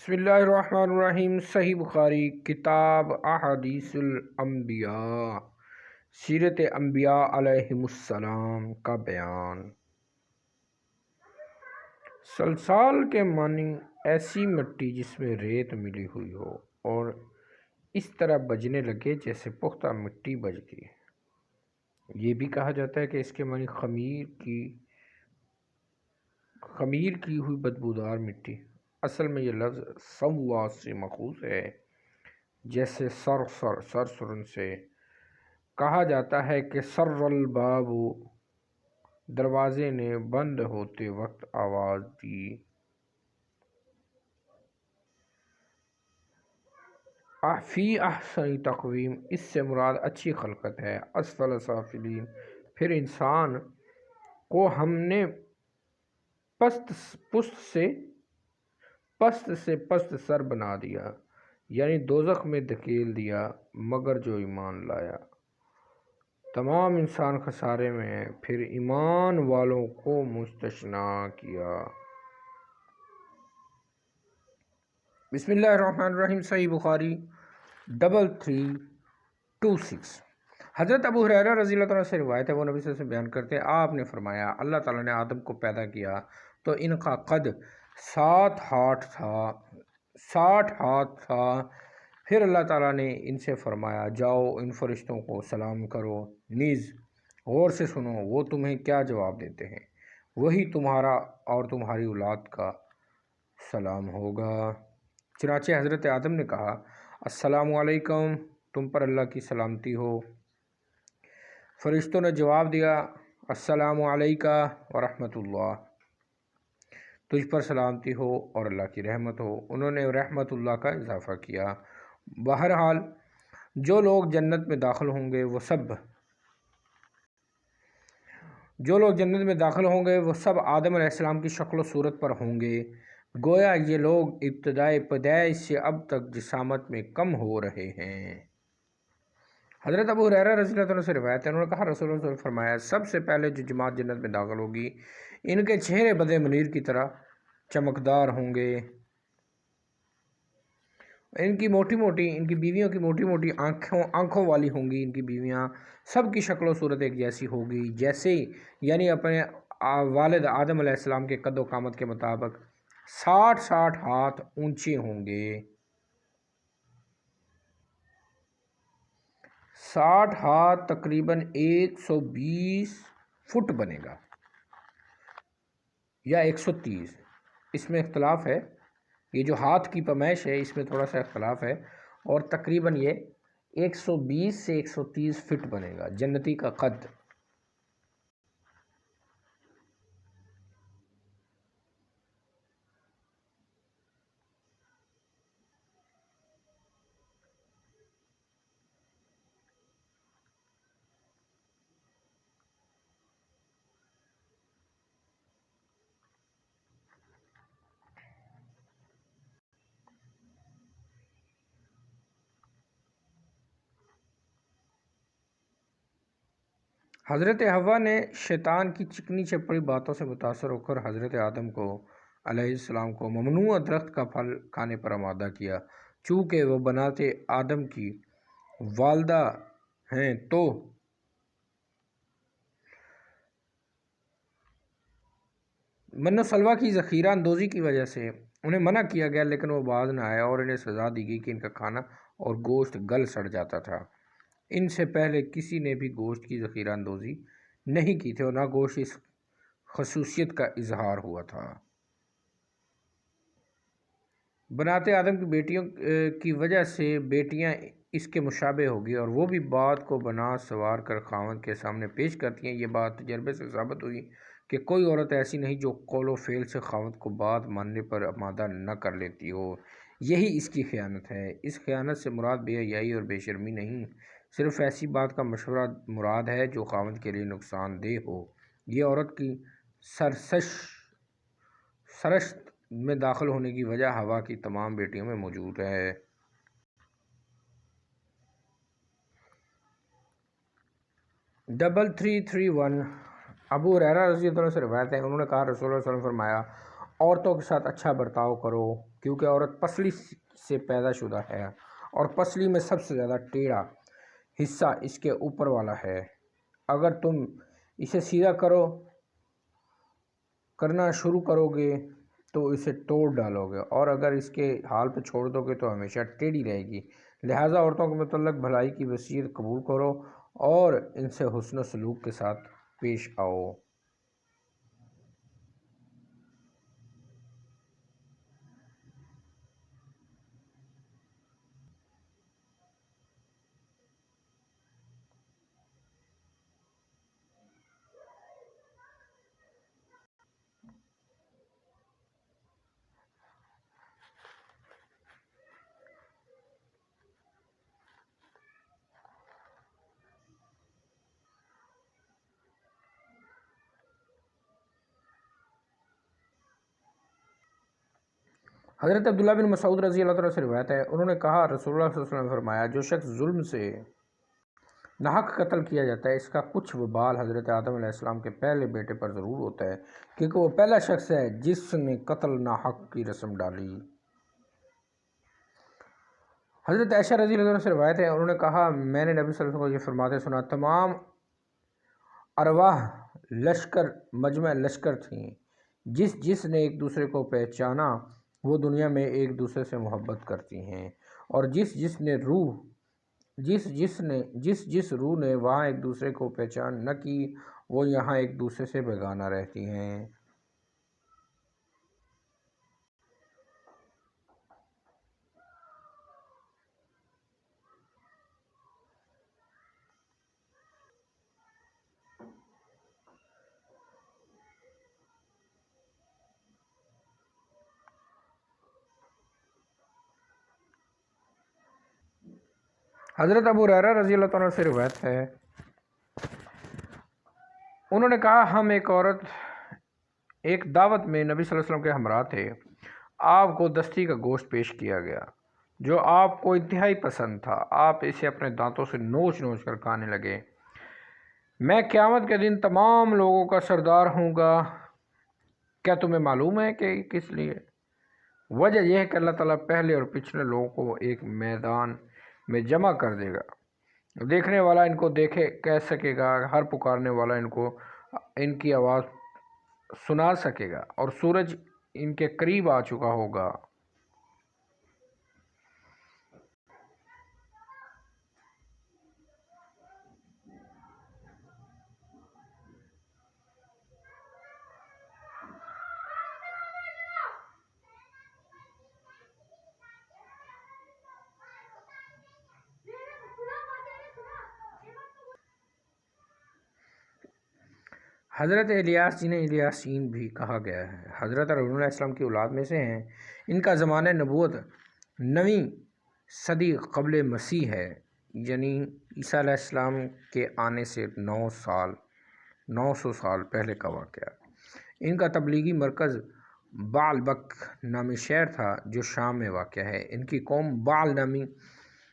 بسم اللہ الرحمن الرحیم۔ صحیح بخاری کتاب احادیث الانبیاء، سیرت انبیاء علیہم السلام کا بیان۔ سلسال کے معنی ایسی مٹی جس میں ریت ملی ہوئی ہو اور اس طرح بجنے لگے جیسے پختہ مٹی بج گئی۔ یہ بھی کہا جاتا ہے کہ اس کے معنی خمیر کی ہوئی بدبودار مٹی۔ اصل میں یہ لفظ سوا سے ماخوذ ہے، جیسے سرسرن سے کہا جاتا ہے کہ سر الباب، دروازے نے بند ہوتے وقت آواز دی۔ فی احسن تقویم، اس سے مراد اچھی خلقت ہے۔ اسفل سافلین، پھر انسان کو ہم نے پست سے پست سر بنا دیا، یعنی دوزخ میں دھکیل دیا، مگر جو ایمان لایا۔ تمام انسان خسارے میں ہیں، پھر ایمان والوں کو مستثنی کیا۔ بسم اللہ الرحمن الرحیم۔ صحیح بخاری 3326۔ حضرت ابو ہریرہ رضی اللہ تعالیٰ سے روایت ہے، وہ نبی صلی اللہ علیہ وسلم بیان کرتے ہیں، آپ نے فرمایا اللہ تعالیٰ نے آدم کو پیدا کیا تو ان کا قد 60 ہاتھ تھا۔ پھر اللہ تعالیٰ نے ان سے فرمایا جاؤ ان فرشتوں کو سلام کرو، نیز غور سے سنو وہ تمہیں کیا جواب دیتے ہیں، وہی تمہارا اور تمہاری اولاد کا سلام ہوگا۔ چنانچہ حضرت آدم نے کہا السلام علیکم، تم پر اللہ کی سلامتی ہو۔ فرشتوں نے جواب دیا السلام علیکہ ورحمۃ اللہ، تجھ پر سلامتی ہو اور اللہ کی رحمت ہو۔ انہوں نے رحمت اللہ کا اضافہ کیا۔ بہرحال جو لوگ جنت میں داخل ہوں گے وہ سب آدم علیہ السلام کی شکل و صورت پر ہوں گے، گویا یہ لوگ ابتدائے پیدائش سے اب تک جسامت میں کم ہو رہے ہیں۔ حضرت ابو ہریرہ رضی اللہ عنہ سے روایت ہے، انہوں نے کہا رسول اللہ صلی اللہ علیہ وسلم فرمایا سب سے پہلے جو جماعت جنت میں داخل ہوگی ان کے چہرے بدر منیر کی طرح چمکدار ہوں گے، ان کی بیویوں کی موٹی موٹی آنکھوں والی ہوں گی، ان کی بیویاں سب کی شکل و صورت ایک جیسی ہوگی، جیسے یعنی اپنے والد آدم علیہ السلام کے قد و قامت کے مطابق 60 ہاتھ اونچے ہوں گے۔ 60 ہاتھ تقریباً 120 فٹ بنے گا یا 130، اس میں اختلاف ہے، یہ جو ہاتھ کی پیمائش ہے اس میں تھوڑا سا اختلاف ہے، اور تقریباً یہ 120 سے 130 فٹ بنے گا جنتی کا قد۔ حضرت حوا نے شیطان کی چکنی چپڑی باتوں سے متاثر ہو کر حضرت آدم کو علیہ السلام کو ممنوع درخت کا پھل کھانے پر آمادہ کیا، چونکہ وہ بنات آدم کی والدہ ہیں تو من و سلوہ کی ذخیرہ اندوزی کی وجہ سے انہیں منع کیا گیا، لیکن وہ باز نہ آیا اور انہیں سزا دی گئی کہ ان کا کھانا اور گوشت گل سڑ جاتا تھا۔ ان سے پہلے کسی نے بھی گوشت کی ذخیرہ اندوزی نہیں کی تھی اور نہ گوشت اس خصوصیت کا اظہار ہوا تھا۔ بنات آدم کی بیٹیوں کی وجہ سے بیٹیاں اس کے مشابہ ہوگی اور وہ بھی بات کو بنا سوار کر خاوند کے سامنے پیش کرتی ہیں۔ یہ بات تجربے سے ثابت ہوئی کہ کوئی عورت ایسی نہیں جو قول و فعل سے خاوند کو بات ماننے پر آمادہ نہ کر لیتی ہو، یہی اس کی خیانت ہے۔ اس خیانت سے مراد بے حیائی اور بے شرمی نہیں، صرف ایسی بات کا مشورہ مراد ہے جو خاوند کے لیے نقصان دہ ہو۔ یہ عورت کی سرشت میں داخل ہونے کی وجہ حوا کی تمام بیٹیوں میں موجود ہے۔ ڈبل 331۔ ابو ہریرہ رضی اللہ عنہ سے روایت ہے، انہوں نے کہا رسول اللہ صلی اللہ علیہ وسلم فرمایا عورتوں کے ساتھ اچھا برتاؤ کرو، کیونکہ عورت پسلی سے پیدا شدہ ہے اور پسلی میں سب سے زیادہ ٹیڑھا حصہ اس کے اوپر والا ہے۔ اگر تم اسے سیدھا کرنا شروع کرو گے تو اسے توڑ ڈالو گے، اور اگر اس کے حال پہ چھوڑ دو گے تو ہمیشہ ٹیڑھی رہے گی۔ لہٰذا عورتوں کے متعلق بھلائی کی وصیت قبول کرو اور ان سے حسن و سلوک کے ساتھ پیش آؤ۔ حضرت عبداللہ بن مسعود رضی اللہ تعالیٰ سے روایت ہے، انہوں نے کہا رسول اللہ صلی اللہ علیہ وسلم نے فرمایا، جو شخص ظلم سے ناحق قتل کیا جاتا ہے اس کا کچھ وبال حضرت آدم علیہ السلام کے پہلے بیٹے پر ضرور ہوتا ہے، کیونکہ وہ پہلا شخص ہے جس نے قتل ناحق کی رسم ڈالی۔ حضرت عائشہ رضی اللہ عنہ سے روایت ہے، انہوں نے کہا میں نے نبی صلی اللہ علیہ وسلم کو یہ فرماتے سنا، تمام ارواح مجمع لشکر تھیں، جس نے ایک دوسرے کو پہچانا وہ دنیا میں ایک دوسرے سے محبت کرتی ہیں، اور جس روح نے وہاں ایک دوسرے کو پہچان نہ کی وہ یہاں ایک دوسرے سے بیگانہ رہتی ہیں۔ حضرت ابو ہریرہ رضی اللہ عنہ سے روایت ہے، انہوں نے کہا ہم ایک دعوت میں نبی صلی اللہ علیہ وسلم کے ہمراہ تھے، آپ کو دستی کا گوشت پیش کیا گیا جو آپ کو انتہائی پسند تھا، آپ اسے اپنے دانتوں سے نوچ نوچ کر کھانے لگے۔ میں قیامت کے دن تمام لوگوں کا سردار ہوں گا، کیا تمہیں معلوم ہے کہ کس لیے؟ وجہ یہ ہے کہ اللہ تعالیٰ پہلے اور پچھلے لوگوں کو ایک میدان میں جمع کر دے گا، دیکھنے والا ان کو کہہ سکے گا، ہر پکارنے والا ان کی آواز سنا سکے گا، اور سورج ان کے قریب آ چکا ہوگا۔ حضرت الیاس جنہیں الیاسین بھی کہا گیا ہے، حضرت ارون علیہ السلام کی اولاد میں سے ہیں، ان کا زمانہ نبوت 9ویں صدی قبل مسیح ہے، یعنی عیسیٰ علیہ السلام کے آنے سے 900 سال پہلے کا واقعہ۔ ان کا تبلیغی مرکز بعلبک نامی شہر تھا جو شام میں واقع ہے۔ ان کی قوم بعل نامی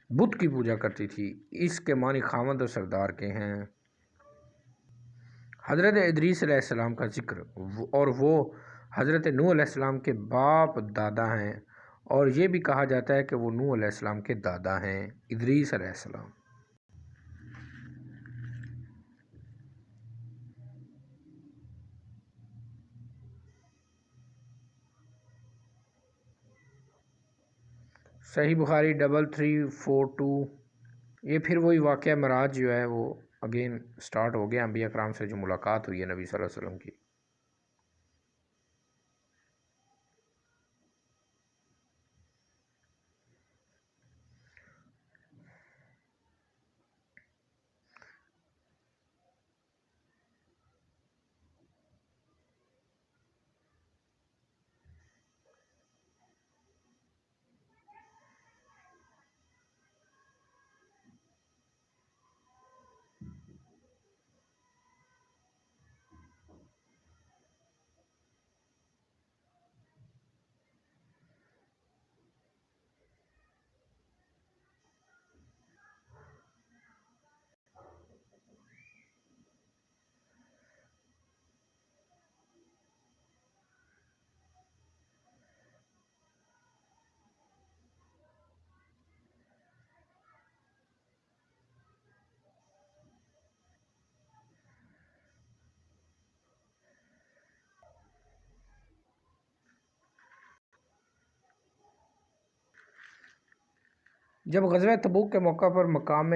بت کی پوجا کرتی تھی، اس کے معنی خاوند اور سردار کے ہیں۔ حضرت ادریس علیہ السلام کا ذکر، اور وہ حضرت نوح علیہ السلام کے باپ دادا ہیں، اور یہ بھی کہا جاتا ہے کہ وہ نوح علیہ السلام کے دادا ہیں۔ ادریس علیہ السلام صحیح بخاری 3342۔ یہ پھر وہی واقعہ معراج جو ہے وہ اگین سٹارٹ ہو گیا، انبیاء کرام سے جو ملاقات ہوئی ہے نبی صلی اللہ علیہ وسلم کی۔ جب غزوہ تبوک کے موقع پر مقام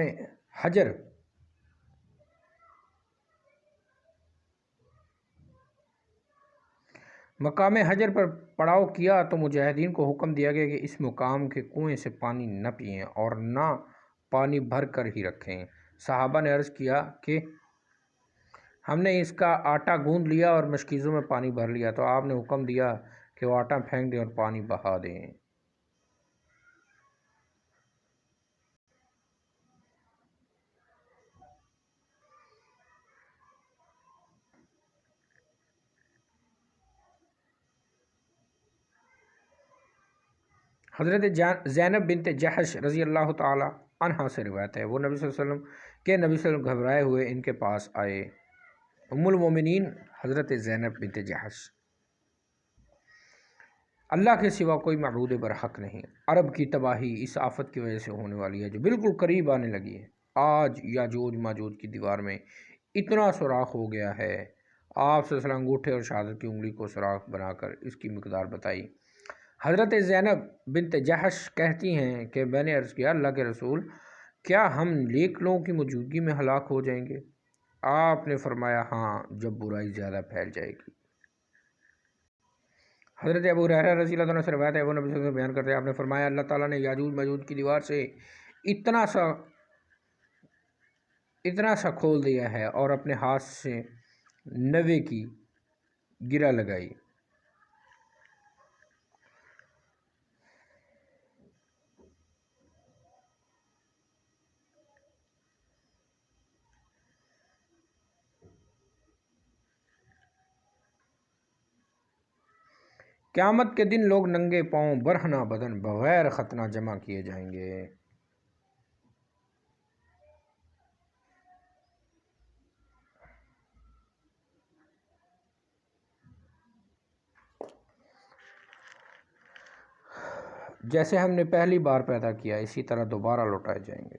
حجر پر پڑاؤ کیا تو مجاہدین کو حکم دیا گیا کہ اس مقام کے کنویں سے پانی نہ پئیں اور نہ پانی بھر کر ہی رکھیں۔ صحابہ نے عرض کیا کہ ہم نے اس کا آٹا گوندھ لیا اور مشکیزوں میں پانی بھر لیا، تو آپ نے حکم دیا کہ وہ آٹا پھینک دیں اور پانی بہا دیں۔ حضرت زینب بنت جحش رضی اللہ تعالی عنہا سے روایت ہے، وہ نبی صلی اللہ علیہ وسلم گھبرائے ہوئے ان کے پاس آئے۔ ام المومنین حضرت زینب بنت جحش: اللہ کے سوا کوئی معبود برحق نہیں۔ عرب کی تباہی اس آفت کی وجہ سے ہونے والی ہے جو بالکل قریب آنے لگی ہے۔ آج یاجوج ماجوج کی دیوار میں اتنا سوراخ ہو گیا ہے۔ آپ صلی اللہ علیہ وسلم انگوٹھے اور شہادت کی انگلی کو سوراخ بنا کر اس کی مقدار بتائی۔ حضرت زینب بنت جحش کہتی ہیں کہ میں نے عرض کیا، اللہ کے رسول، کیا ہم نیک لوگوں کی موجودگی میں ہلاک ہو جائیں گے؟ آپ نے فرمایا، ہاں، جب برائی زیادہ پھیل جائے گی۔ حضرت ابو ہریرہ رضی اللہ عنہ سے روایت ہے، وہ نبی صلی اللہ علیہ وسلم بیان کرتے ہیں، آپ نے فرمایا، اللہ تعالیٰ نے یاجوج ماجوج کی دیوار سے اتنا سا کھول دیا ہے اور اپنے ہاتھ سے 90 کی گرہ لگائی۔ قیامت کے دن لوگ ننگے پاؤں برہنہ بدن بغیر ختنہ جمع کیے جائیں گے۔ جیسے ہم نے پہلی بار پیدا کیا اسی طرح دوبارہ لوٹائے جائیں گے۔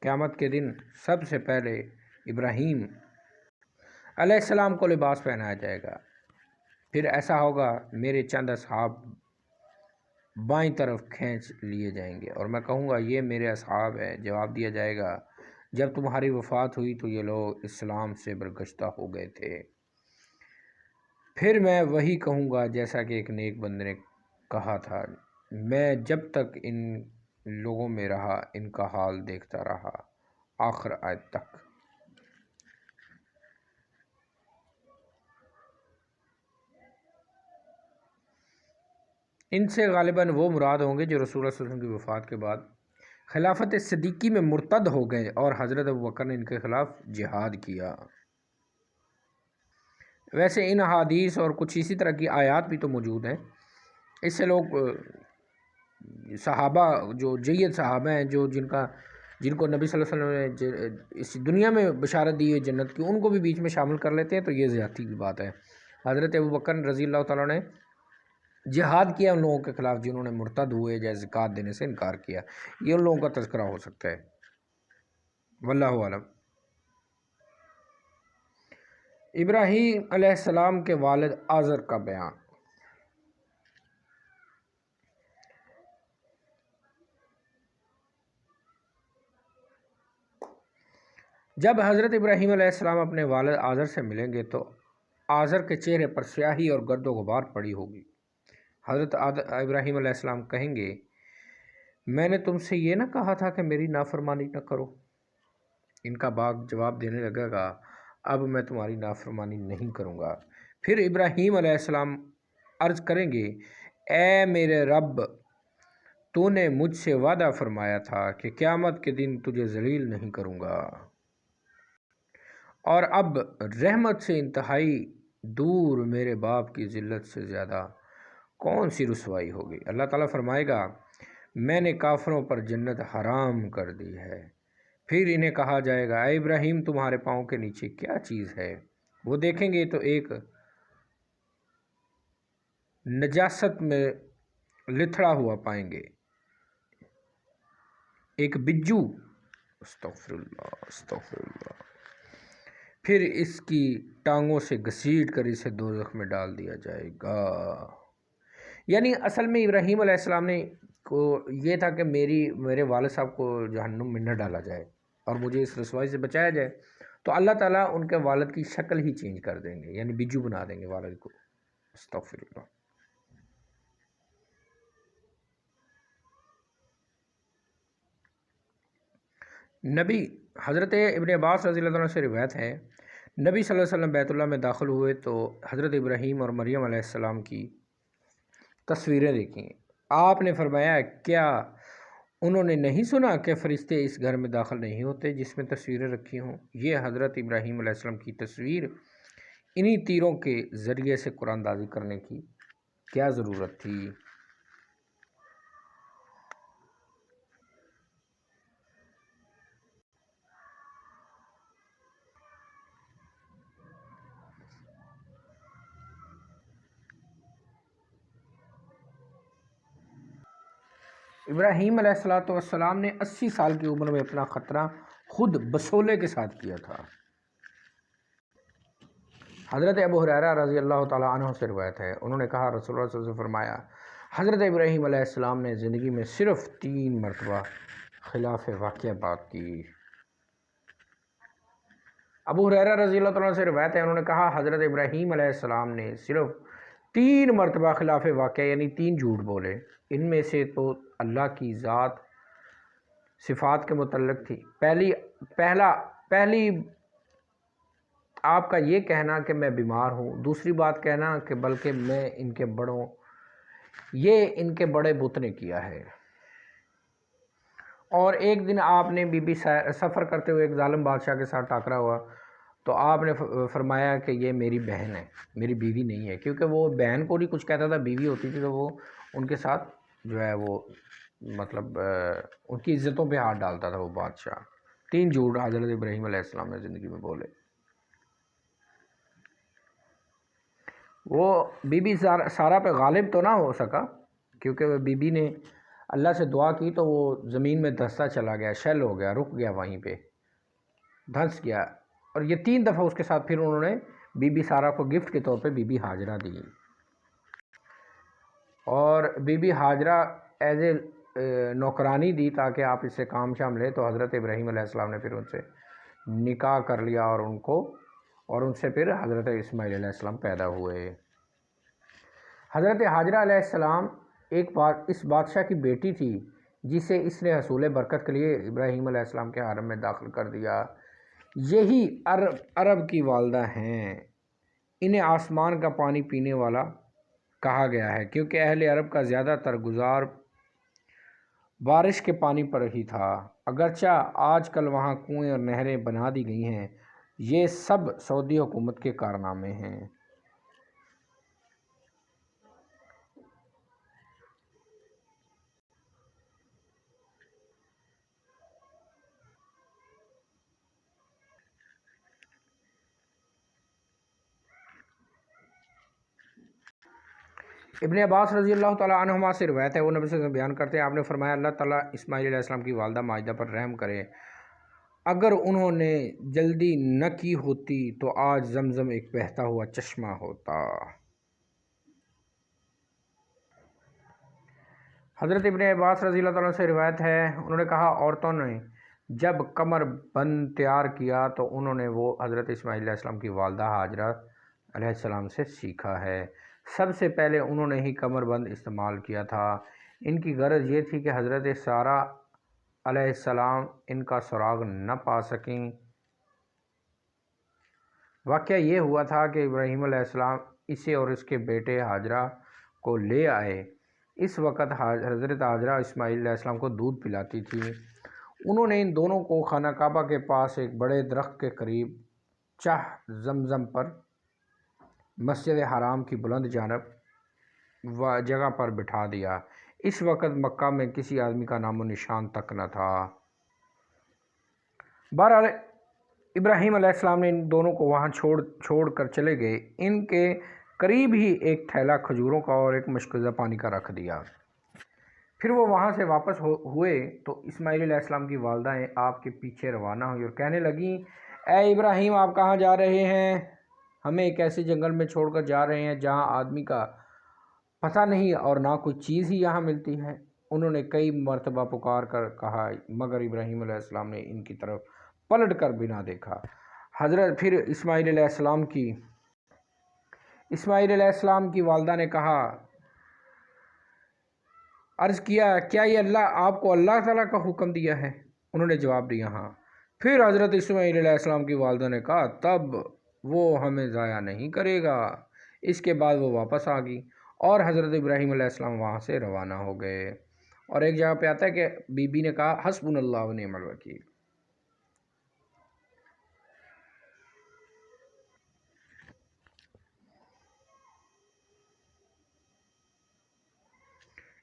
قیامت کے دن سب سے پہلے ابراہیم علیہ السلام کو لباس پہنایا جائے گا، پھر ایسا ہوگا میرے چند اصحاب بائیں طرف کھینچ لیے جائیں گے اور میں کہوں گا یہ میرے اصحاب ہیں۔ جواب دیا جائے گا، جب تمہاری وفات ہوئی تو یہ لوگ اسلام سے برگشتہ ہو گئے تھے۔ پھر میں وہی کہوں گا جیسا کہ ایک نیک بندے نے کہا تھا، میں جب تک ان لوگوں میں رہا ان کا حال دیکھتا رہا، آخر آیت تک۔ ان سے غالباً وہ مراد ہوں گے جو رسول اللہ صلی اللہ علیہ وسلم کی وفات کے بعد خلافت صدیقی میں مرتد ہو گئے اور حضرت ابوبکر نے ان کے خلاف جہاد کیا۔ ویسے ان احادیث اور کچھ اسی طرح کی آیات بھی تو موجود ہیں، اس سے لوگ صحابہ جو جید صحابہ ہیں جن کو نبی صلی اللہ علیہ وسلم نے اس دنیا میں بشارت دی ہے جنت کی، ان کو بھی بیچ میں شامل کر لیتے ہیں، تو یہ زیادتی کی بات ہے۔ حضرت ابوبکر رضی اللہ تعالیٰ نے جہاد کیا ان لوگوں کے خلاف جنہوں نے مرتد ہوئے یا زکوٰۃ دینے سے انکار کیا، یہ ان لوگوں کا تذکرہ ہو سکتا ہے، واللہ اعلم۔ ابراہیم علیہ السلام کے والد آزر کا بیان۔ جب حضرت ابراہیم علیہ السلام اپنے والد آزر سے ملیں گے تو آزر کے چہرے پر سیاہی اور گرد و غبار پڑی ہوگی۔ حضرت ابراہیم علیہ السلام کہیں گے، میں نے تم سے یہ نہ کہا تھا کہ میری نافرمانی نہ کرو؟ ان کا باپ جواب دینے لگے گا، اب میں تمہاری نافرمانی نہیں کروں گا۔ پھر ابراہیم علیہ السلام عرض کریں گے، اے میرے رب، تو نے مجھ سے وعدہ فرمایا تھا کہ قیامت کے دن تجھے ذلیل نہیں کروں گا، اور اب رحمت سے انتہائی دور میرے باپ کی ذلت سے زیادہ کون سی رسوائی ہوگی؟ اللہ تعالیٰ فرمائے گا، میں نے کافروں پر جنت حرام کر دی ہے۔ پھر انہیں کہا جائے گا، اے ابراہیم، تمہارے پاؤں کے نیچے کیا چیز ہے؟ وہ دیکھیں گے تو ایک نجاست میں لتھڑا ہوا پائیں گے، ایک بجو، استغفر اللہ استغفر اللہ، پھر اس کی ٹانگوں سے گھسیٹ کر اسے دوزخ میں ڈال دیا جائے گا۔ یعنی اصل میں ابراہیم علیہ السلام نے کو یہ تھا کہ میرے والد صاحب کو جہنم میں نہ ڈالا جائے اور مجھے اس رسوائی سے بچایا جائے، تو اللہ تعالیٰ ان کے والد کی شکل ہی چینج کر دیں گے، یعنی بجو بنا دیں گے والد کو۔ استغفر اللہ۔ نبی حضرت ابن عباس رضی اللہ عنہ سے روایت ہے، نبی صلی اللہ علیہ وسلم بیت اللہ میں داخل ہوئے تو حضرت ابراہیم اور مریم علیہ السلام کی تصویریں دیکھیں۔ آپ نے فرمایا، کیا انہوں نے نہیں سنا کہ فرشتے اس گھر میں داخل نہیں ہوتے جس میں تصویریں رکھی ہوں؟ یہ حضرت ابراہیم علیہ السلام کی تصویر انہی تیروں کے ذریعے سے قرآن اندازی کرنے کی کیا ضرورت تھی؟ ابراہیم علیہ السلام نے 80 سال کی عمر میں اپنا خطرہ خود بسولے کے ساتھ کیا تھا۔ حضرت ابو ہریرہ رضی اللہ تعالیٰ عنہ سے روایت ہے، انہوں نے کہا رسول اللہ صلی اللہ علیہ وسلم نے فرمایا، حضرت ابراہیم علیہ السلام نے زندگی میں صرف 3 مرتبہ خلاف واقعہ بات کی۔ ابو ہریرہ رضی اللہ تعالیٰ عنہ سے روایت ہے، انہوں نے کہا حضرت ابراہیم علیہ السلام نے صرف 3 مرتبہ خلاف واقعہ یعنی 3 جھوٹ بولے، ان میں سے تو اللہ کی ذات صفات کے متعلق تھی۔ پہلی آپ کا یہ کہنا کہ میں بیمار ہوں، دوسری بات کہنا کہ بلکہ میں ان کے بڑے بت نے کیا ہے، اور ایک دن آپ نے بی بی سفر کرتے ہوئے ایک ظالم بادشاہ کے ساتھ ٹاکرا ہوا تو آپ نے فرمایا کہ یہ میری بہن ہے، میری بیوی نہیں ہے، کیونکہ وہ بہن کو نہیں کچھ کہتا تھا، بیوی ہوتی تھی تو وہ ان کے ساتھ جو ہے وہ مطلب ان کی عزتوں پہ ہاتھ ڈالتا تھا وہ بادشاہ۔ 3 جھوٹ حضرت ابراہیم علیہ السلام نے زندگی میں بولے۔ وہ بی بی سارا پہ غالب تو نہ ہو سکا، کیونکہ بی بی نے اللہ سے دعا کی تو وہ زمین میں دھنستا چلا گیا، شل ہو گیا، رک گیا، وہیں پہ دھنس گیا، اور یہ 3 دفعہ اس کے ساتھ پھر انہوں نے بی بی سارا کو گفٹ کے طور پہ بی بی ہاجرہ دی، اور Bibi Hajra as a نوکرانی دی تاکہ آپ اس سے کام شام لیں، تو حضرت ابراہیم علیہ السلام نے پھر ان سے نکاح کر لیا اور ان سے پھر حضرت اسماعیل علیہ السلام پیدا ہوئے۔ حضرت ہاجرہ علیہ السلام اس بادشاہ کی بیٹی تھی جسے اس نے حصول برکت کے لیے ابراہیم علیہ السلام کے حرم میں داخل کر دیا۔ یہی عرب کی والدہ ہیں، انہیں آسمان کا پانی پینے والا کہا گیا ہے، کیونکہ اہل عرب کا زیادہ تر گزار بارش کے پانی پر ہی تھا، اگرچہ آج کل وہاں کنویں اور نہریں بنا دی گئی ہیں، یہ سب سعودی حکومت کے کارنامے ہیں۔ ابن عباس رضی اللہ تعالیٰ عنہما سے روایت ہے، وہ نبی صلی اللہ علیہ وسلم بیان کرتے ہیں، آپ نے فرمایا اللہ تعالیٰ اسماعیل علیہ السلام کی والدہ ماجدہ پر رحم کرے، اگر انہوں نے جلدی نہ کی ہوتی تو آج زمزم ایک بہتا ہوا چشمہ ہوتا۔ حضرت ابن عباس رضی اللہ تعالیٰ سے روایت ہے، انہوں نے کہا عورتوں نے جب کمر بند تیار کیا تو انہوں نے وہ حضرت اسماعیل علیہ السلام کی والدہ ہاجرہ علیہ السلام سے سیکھا ہے۔ سب سے پہلے انہوں نے ہی کمر بند استعمال کیا تھا، ان کی غرض یہ تھی کہ حضرت سارہ علیہ السلام ان کا سراغ نہ پا سکیں۔ واقعہ یہ ہوا تھا کہ ابراہیم علیہ السلام اسے اور اس کے بیٹے ہاجرہ کو لے آئے، اس وقت حضرت ہاجرہ اسماعیل علیہ السلام کو دودھ پلاتی تھی۔ انہوں نے ان دونوں کو خانہ کعبہ کے پاس ایک بڑے درخت کے قریب چاہ زمزم پر مسجد حرام کی بلند جانب جگہ پر بٹھا دیا۔ اس وقت مکہ میں کسی آدمی کا نام و نشان تک نہ تھا۔ بہرحال ابراہیم علیہ السلام نے ان دونوں کو وہاں چھوڑ کر چلے گئے، ان کے قریب ہی ایک تھیلا کھجوروں کا اور ایک مشکوزہ پانی کا رکھ دیا۔ پھر وہ وہاں سے واپس ہوئے تو اسماعیل علیہ السلام کی والدہ آپ کے پیچھے روانہ ہوئی اور کہنے لگیں، اے ابراہیم آپ کہاں جا رہے ہیں؟ ہمیں ایک ایسے جنگل میں چھوڑ کر جا رہے ہیں جہاں آدمی کا پتہ نہیں اور نہ کوئی چیز ہی یہاں ملتی ہے۔ انہوں نے کئی مرتبہ پکار کر کہا مگر ابراہیم علیہ السلام نے ان کی طرف پلٹ کر بھی نہ دیکھا۔ پھر اسماعیل علیہ السلام کی والدہ نے عرض کیا کیا یہ آپ کو اللہ تعالیٰ کا حکم دیا ہے؟ انہوں نے جواب دیا ہاں۔ پھر حضرت اسماعیل علیہ السلام کی والدہ نے کہا تب وہ ہمیں ضائع نہیں کرے گا۔ اس کے بعد وہ واپس آ گئی اور حضرت ابراہیم علیہ السلام وہاں سے روانہ ہو گئے۔ اور ایک جگہ پہ آتا ہے کہ بی بی نے کہا حسبنا اللہ و نعم الوکیل۔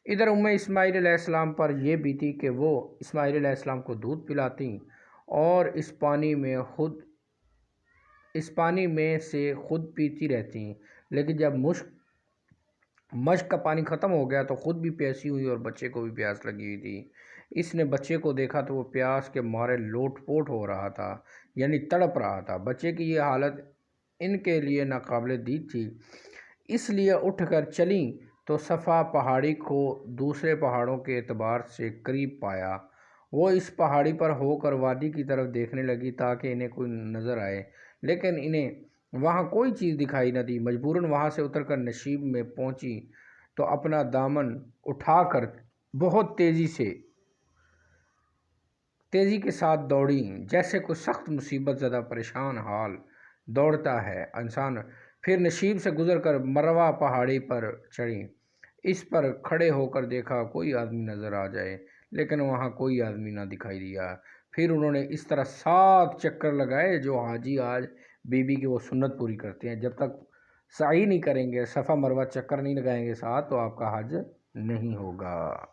ادھر اسماعیل علیہ السلام پر یہ بیتی کہ وہ اسماعیل علیہ السلام کو دودھ پلاتی اور اس پانی میں سے خود پیتی رہتی، لیکن جب مشق کا پانی ختم ہو گیا تو خود بھی پیاسی ہوئی اور بچے کو بھی پیاس لگی ہوئی تھی۔ اس نے بچے کو دیکھا تو وہ پیاس کے مارے لوٹ پوٹ ہو رہا تھا، یعنی تڑپ رہا تھا۔ بچے کی یہ حالت ان کے لیے ناقابل دید تھی، اس لیے اٹھ کر چلیں تو صفا پہاڑی کو دوسرے پہاڑوں کے اعتبار سے قریب پایا۔ وہ اس پہاڑی پر ہو کر وادی کی طرف دیکھنے لگی تاکہ انہیں کوئی نظر آئے، لیکن انہیں وہاں کوئی چیز دکھائی نہ دی۔ مجبوراً وہاں سے اتر کر نشیب میں پہنچی تو اپنا دامن اٹھا کر بہت تیزی کے ساتھ دوڑیں، جیسے کوئی سخت مصیبت زدہ پریشان حال دوڑتا ہے انسان۔ پھر نشیب سے گزر کر مروہ پہاڑی پر چڑھیں۔ اس پر کھڑے ہو کر دیکھا کوئی آدمی نظر آ جائے، لیکن وہاں کوئی آدمی نہ دکھائی دیا۔ پھر انہوں نے اس طرح 7 چکر لگائے جو حاجی آج بی بی کی وہ سنت پوری کرتے ہیں۔ جب تک سعی نہیں کریں گے، صفا مروہ چکر نہیں لگائیں گے ساتھ، تو آپ کا حج نہیں ہوگا۔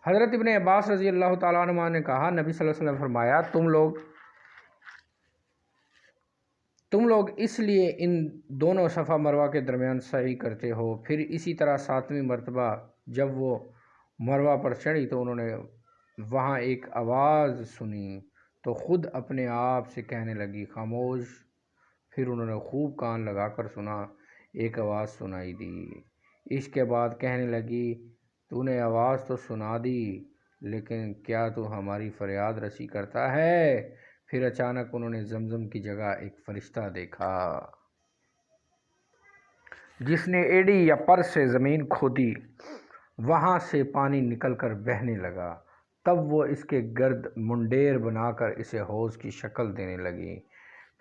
حضرت ابن عباس رضی اللہ تعالیٰ عنہ نے کہا نبی صلی اللہ علیہ وسلم نے فرمایا تم لوگ اس لیے ان دونوں صفا مروہ کے درمیان سعی کرتے ہو۔ پھر اسی طرح 7ویں مرتبہ جب وہ مروہ پر چڑھی تو انہوں نے وہاں ایک آواز سنی تو خود اپنے آپ سے کہنے لگی خاموش۔ پھر انہوں نے خوب کان لگا کر سنا، ایک آواز سنائی دی۔ اس کے بعد کہنے لگی تو نے آواز تو سنا دی، لیکن کیا تو ہماری فریاد رسی کرتا ہے؟ پھر اچانک انہوں نے زمزم کی جگہ ایک فرشتہ دیکھا جس نے ایڑی یا پر سے زمین کھودی، وہاں سے پانی نکل کر بہنے لگا۔ تب وہ اس کے گرد منڈیر بنا کر اسے حوض کی شکل دینے لگی۔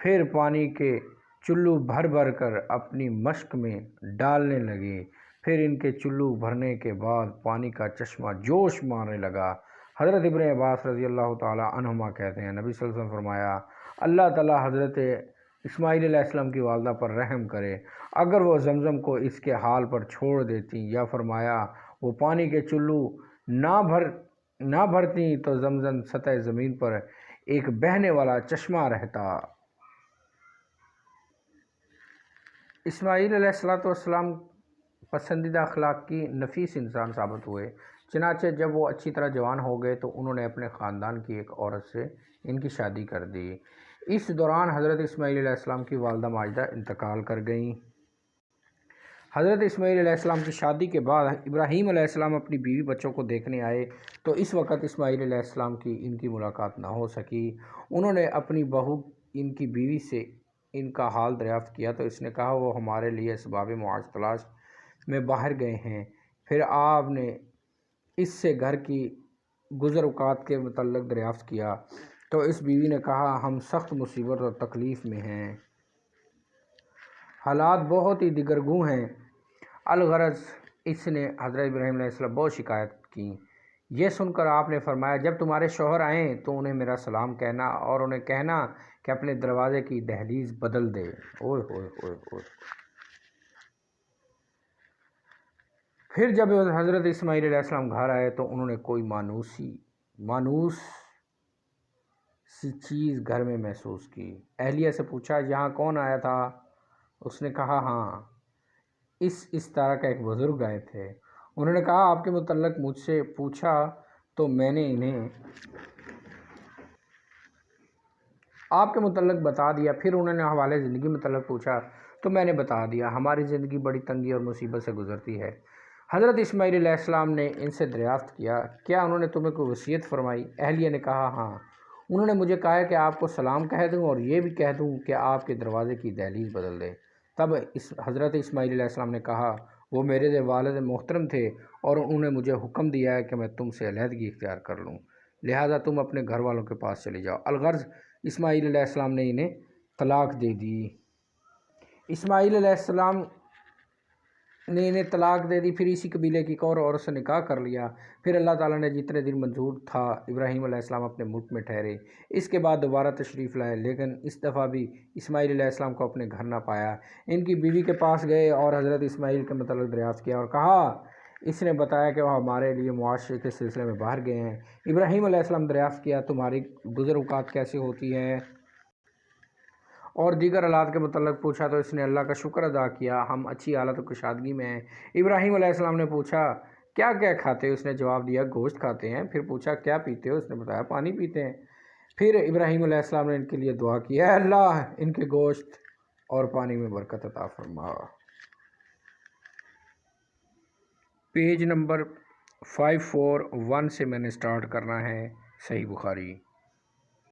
پھر پانی کے چلو بھر بھر کر اپنی مشک میں ڈالنے لگی۔ پھر ان کے چلو بھرنے کے بعد پانی کا چشمہ جوش مارنے لگا۔ حضرت ابن عباس رضی اللہ تعالیٰ عنہما کہتے ہیں نبی صلی اللہ علیہ وسلم فرمایا اللہ تعالیٰ حضرت اسماعیل علیہ السلام کی والدہ پر رحم کرے، اگر وہ زمزم کو اس کے حال پر چھوڑ دیتی، یا فرمایا وہ پانی کے چلو نہ بھرتی تو زمزم سطح زمین پر ایک بہنے والا چشمہ رہتا۔ اسماعیل علیہ السلام پسندیدہ اخلاق کی نفیس انسان ثابت ہوئے، چنانچہ جب وہ اچھی طرح جوان ہو گئے تو انہوں نے اپنے خاندان کی ایک عورت سے ان کی شادی کر دی۔ اس دوران حضرت اسماعیل علیہ السلام کی والدہ ماجدہ انتقال کر گئیں۔ حضرت اسماعیل علیہ السلام کی شادی کے بعد ابراہیم علیہ السلام اپنی بیوی بچوں کو دیکھنے آئے تو اس وقت اسماعیل علیہ السلام کی ان کی ملاقات نہ ہو سکی۔ انہوں نے اپنی بہو ان کی بیوی سے ان کا حال دریافت کیا تو اس نے کہا وہ ہمارے لیے اسباب معاش تلاش میں باہر گئے ہیں۔ پھر آپ نے اس سے گھر کی گزر اوقات کے متعلق دریافت کیا تو اس بیوی نے کہا ہم سخت مصیبت اور تکلیف میں ہیں، حالات بہت ہی دگرگوں ہیں۔ الغرض اس نے حضرت ابراہیم علیہ السلام بہت شکایت کی۔ یہ سن کر آپ نے فرمایا جب تمہارے شوہر آئیں تو انہیں میرا سلام کہنا اور انہیں کہنا کہ اپنے دروازے کی دہلیز بدل دے۔ اوئے ہوئے ہوئے ہوئے۔ پھر جب حضرت اسماعیل علیہ السلام گھر آئے تو انہوں نے کوئی مانوس سی چیز گھر میں محسوس کی۔ اہلیہ سے پوچھا یہاں کون آیا تھا؟ اس نے کہا ہاں اس طرح کا ایک بزرگ آئے تھے۔ انہوں نے کہا آپ کے متعلق مجھ سے پوچھا تو میں نے انہیں آپ کے متعلق بتا دیا۔ پھر انہوں نے حوالے زندگی متعلق پوچھا تو میں نے بتا دیا۔ ہماری زندگی بڑی تنگی اور مصیبت سے گزرتی ہے، حضرت اسماعیل علیہ السلام نے ان سے دریافت کیا کیا انہوں نے تمہیں کوئی وصیت فرمائی؟ اہلیہ نے کہا ہاں، انہوں نے مجھے کہا کہ آپ کو سلام کہہ دوں اور یہ بھی کہہ دوں کہ آپ کے دروازے کی دہلیز بدل دے۔ تب حضرت اسماعیل علیہ السلام نے کہا وہ میرے والد محترم تھے اور انہوں نے مجھے حکم دیا ہے کہ میں تم سے علیحدگی اختیار کر لوں، لہٰذا تم اپنے گھر والوں کے پاس چلے جاؤ۔ الغرض اسماعیل علیہ السلام نے انہیں طلاق دے دی۔ اسماعیل علیہ السلام نے انہیں طلاق دے دی، پھر اسی قبیلے کی ایک اور عورت سے نکاح کر لیا۔ پھر اللہ تعالیٰ نے جتنے دن منظور تھا ابراہیم علیہ السلام اپنے ملک میں ٹھہرے۔ اس کے بعد دوبارہ تشریف لائے، لیکن اس دفعہ بھی اسماعیل علیہ السلام کو اپنے گھر نہ پایا۔ ان کی بیوی کے پاس گئے اور حضرت اسماعیل کے متعلق دریافت کیا اور کہا، اس نے بتایا کہ وہ ہمارے لیے معاشرے کے سلسلے میں باہر گئے ہیں۔ ابراہیم علیہ السلام دریافت کیا تمہاری گزر اوقات کیسے ہوتی ہے اور دیگر حالات کے متعلق پوچھا تو اس نے اللہ کا شکر ادا کیا، ہم اچھی حالت و کشادگی میں ہیں۔ ابراہیم علیہ السلام نے پوچھا کیا کیا کھاتے ہو؟ اس نے جواب دیا گوشت کھاتے ہیں۔ پھر پوچھا کیا پیتے ہو؟ اس نے بتایا پانی پیتے ہیں۔ پھر ابراہیم علیہ السلام نے ان کے لیے دعا کی، اے اللہ ان کے گوشت اور پانی میں برکت عطا فرما۔ پیج نمبر 541 سے میں نے سٹارٹ کرنا ہے۔ صحیح بخاری۔